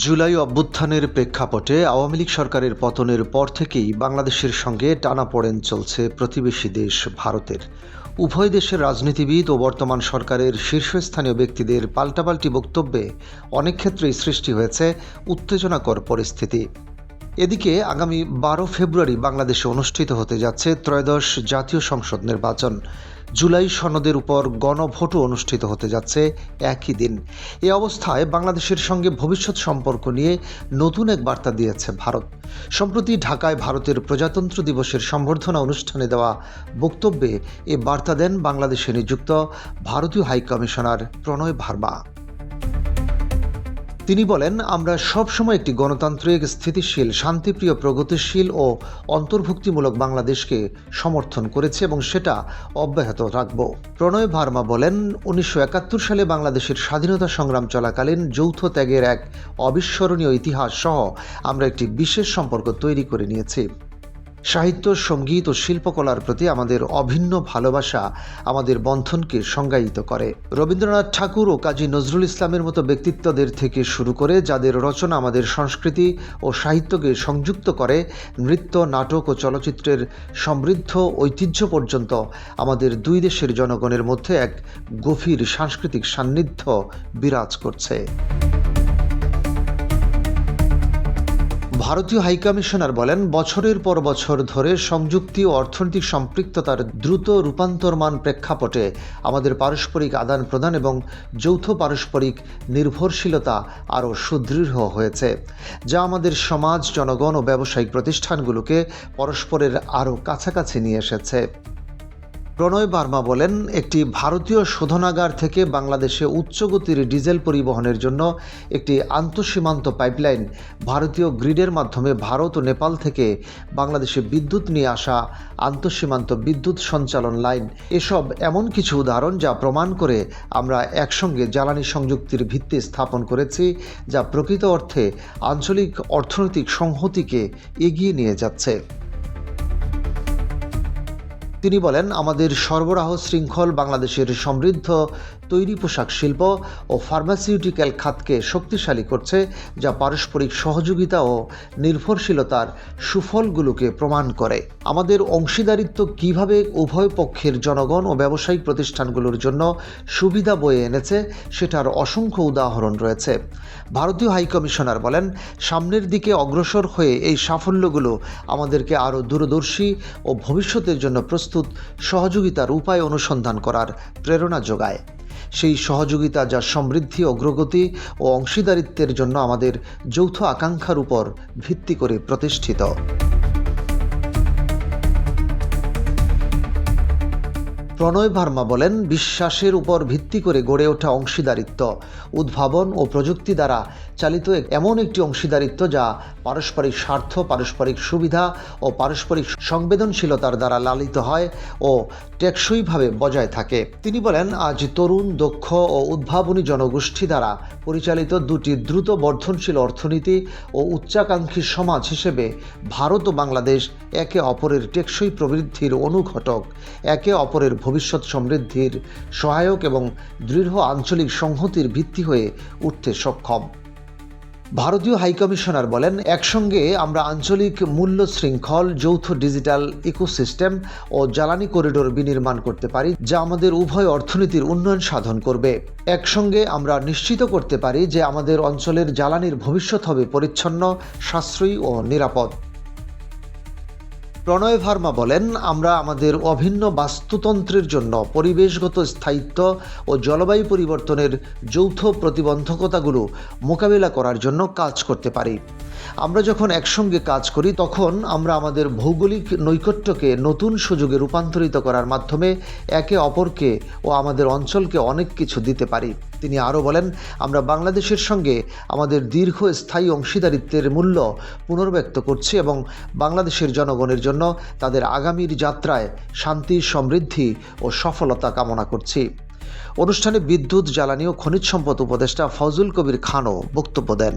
জুলাই অভ্যুত্থানের প্রেক্ষাপটে আওয়ামী লীগ সরকারের পতনের পর থেকেই বাংলাদেশের সঙ্গে টানাপোড়েন চলছে প্রতিবেশী দেশ ভারতের। উভয় দেশের রাজনীতিবিদ ও বর্তমান সরকারের শীর্ষস্থানীয় ব্যক্তিদের পাল্টাপাল্টি বক্তব্যে অনেক ক্ষেত্রেই সৃষ্টি হয়েছে উত্তেজনাকর পরিস্থিতি। এদিকে আগামী 12 ফেব্রুয়ারি বাংলাদেশে অনুষ্ঠিত হতে যাচ্ছে ত্রয়োদশ জাতীয় সংসদ নির্বাচন। জুলাই সনদের উপর গণভোটও অনুষ্ঠিত হতে যাচ্ছে একই দিন। এ অবস্থায় বাংলাদেশের সঙ্গে ভবিষ্যৎ সম্পর্ক নিয়ে নতুন এক বার্তা দিয়েছে ভারত। সম্প্রতি ঢাকায় ভারতের প্রজাতন্ত্র দিবসের সম্বর্ধনা অনুষ্ঠানে দেওয়া বক্তব্যে এ বার্তা দেন বাংলাদেশে নিযুক্ত ভারতীয় হাইকমিশনার প্রণয় ভার্মা। তিনি বলেন, আমরা সবসময় একটি গণতান্ত্রিক, স্থিতিশীল, শান্তিপ্রিয়, প্রগতিশীল ও অন্তর্ভুক্তিমূলক বাংলাদেশকে সমর্থন করেছি এবং সেটা অব্যাহত রাখব। প্রণয় ভার্মা বলেন, 1971 সালে বাংলাদেশের স্বাধীনতা সংগ্রাম চলাকালীন যৌথ ত্যাগের এক অবিস্মরণীয় ইতিহাস সহ আমরা একটি বিশেষ সম্পর্ক তৈরি করে নিয়েছি। সাহিত্য, সঙ্গীত ও শিল্পকলার প্রতি আমাদের অভিন্ন ভালোবাসা আমাদের বন্ধনকে সংজ্ঞায়িত করে। রবীন্দ্রনাথ ঠাকুর ও কাজী নজরুল ইসলামের মতো ব্যক্তিত্বদের থেকে শুরু করে যাদের রচনা আমাদের সংস্কৃতি ও সাহিত্যকে সংযুক্ত করে, নৃত্য, নাটক ও চলচ্চিত্রের সমৃদ্ধ ঐতিহ্য পর্যন্ত আমাদের দুই দেশের জনগণের মধ্যে এক গভীর সাংস্কৃতিক সান্নিধ্য বিরাজ করছে। ভারতীয় হাইকমিশনার বলেন, বছরের পর বছর ধরে সংযুক্তি ও অর্থনৈতিক সম্পৃক্ততার দ্রুত রূপান্তরমান প্রেক্ষাপটে আমাদের পারস্পরিক আদান প্রদান এবং যৌথ পারস্পরিক নির্ভরশীলতা আরও সুদৃঢ় হয়েছে, যা আমাদের সমাজ, জনগণ ও ব্যবসায়িক প্রতিষ্ঠানগুলোকে পরস্পরের আরও কাছাকাছি নিয়ে এসেছে। প্রণয় ভার্মা বলেন, একটি ভারতীয় শোধনাগার থেকে বাংলাদেশে উচ্চগতির ডিজেল পরিবহনের জন্য একটি আন্তঃসীমান্ত পাইপলাইন, ভারতীয় গ্রিডের মাধ্যমে ভারত ও নেপাল থেকে বাংলাদেশে বিদ্যুৎ নিয়ে আসা আন্তঃসীমান্ত বিদ্যুৎ সঞ্চালন লাইন, এসব এমন কিছু উদাহরণ যা প্রমাণ করে আমরা একসঙ্গে জ্বালানি সংযুক্তির ভিত্তি স্থাপন করেছি, যা প্রকৃত অর্থে আঞ্চলিক অর্থনৈতিক সংহতিকে এগিয়ে নিয়ে যাচ্ছে। তিনি বলেন, আমাদের সরবরাহ শৃঙ্খল বাংলাদেশের সমৃদ্ধ তৈরি পোশাক শিল্প ও ফার্মাসিউটিক্যাল খাতকে শক্তিশালী করছে, যা পারস্পরিক সহযোগিতা ও নির্ভরশীলতার সুফলগুলোকে প্রমাণ করে। আমাদের অংশীদারিত্ব কিভাবে উভয় পক্ষের জনগণ ও ব্যবসায়িক প্রতিষ্ঠানগুলোর জন্য সুবিধা বয়ে এনেছে সেটার অসংখ্য উদাহরণ রয়েছে। ভারতীয় হাইকমিশনার বলেন, সামনের দিকে অগ্রসর হয়ে এই সাফল্যগুলো আমাদেরকে আরও দূরদর্শী ও ভবিষ্যতের জন্য প্রস্তুত সহযোগিতার উপায় অনুসন্ধান করার প্রেরণা যোগায়। সেই সহযোগিতা যা সমৃদ্ধি, অগ্রগতি ও অংশীদারিত্বের জন্য আমাদের যৌথ আকাঙ্ক্ষার উপর ভিত্তি করে প্রতিষ্ঠিত। প্রণয় ভার্মা বলেন, বিশ্বাসের উপর ভিত্তি করে গড়ে ওঠা অংশীদারিত্ব, উদ্ভাবন ও প্রযুক্তি দ্বারা চালিত এমন একটি অংশীদারিত্ব যা পারস্পরিক স্বার্থ, পারস্পরিক সুবিধা ও পারস্পরিক সংবেদনশীলতার দ্বারা লালিত হয় ও টেকসইভাবে বজায় থাকে। তিনি বলেন, আজ তরুণ, দক্ষ ও উদ্ভাবনী জনগোষ্ঠী দ্বারা পরিচালিত দুটি দ্রুত বর্ধনশীল অর্থনীতি ও উচ্চাকাঙ্ক্ষী সমাজ হিসেবে ভারত ও বাংলাদেশ একে অপরের টেকসই প্রবৃদ্ধির অনুঘটক, একে অপরের ভবিষ্যৎ সমৃদ্ধির সহায়ক এবং দৃঢ় আঞ্চলিক সংহতির ভিত্তি হয়ে উঠতে সক্ষম। ভারতীয় হাইকমিশনার বলেন, একসঙ্গে আমরা আঞ্চলিক মূল্য শৃঙ্খল, যৌথ ডিজিটাল ইকোসিস্টেম ও জ্বালানি করিডোর বিনির্মাণ করতে পারি, যা আমাদের উভয় অর্থনীতির উন্নয়ন সাধন করবে। একসঙ্গে আমরা নিশ্চিত করতে পারি যে আমাদের অঞ্চলের জ্বালানির ভবিষ্যৎ হবে পরিচ্ছন্ন, সাশ্রয়ী ও নিরাপদ। প্রণয় ভার্মা বলেন, আমরা আমাদের অভিন্ন বাস্তুতন্ত্রের জন্য পরিবেশগত স্থায়িত্ব ও জলবায়ু পরিবর্তনের যৌথ প্রতিবন্ধকতাগুলো মোকাবিলা করার জন্য কাজ করতে পারি। আমরা যখন একসঙ্গে কাজ করি তখন আমরা আমাদের ভৌগোলিক নৈকট্যকে নতুন সুযোগে রূপান্তরিত করার মাধ্যমে একে অপরকে ও আমাদের অঞ্চলকে অনেক কিছু দিতে পারি। তিনি আরও বলেন, আমরা বাংলাদেশের সঙ্গে আমাদের দীর্ঘস্থায়ী অংশীদারিত্বের মূল্য পুনর্ব্যক্ত করছি এবং বাংলাদেশের জনগণের জন্য তাদের আগামীর যাত্রায় শান্তি, সমৃদ্ধি ও সফলতা কামনা করছি। অনুষ্ঠানে বিদ্যুৎ, জ্বালানি ও খনিজ সম্পদ উপদেষ্টা ফজলুল কবির খানও বক্তব্য দেন।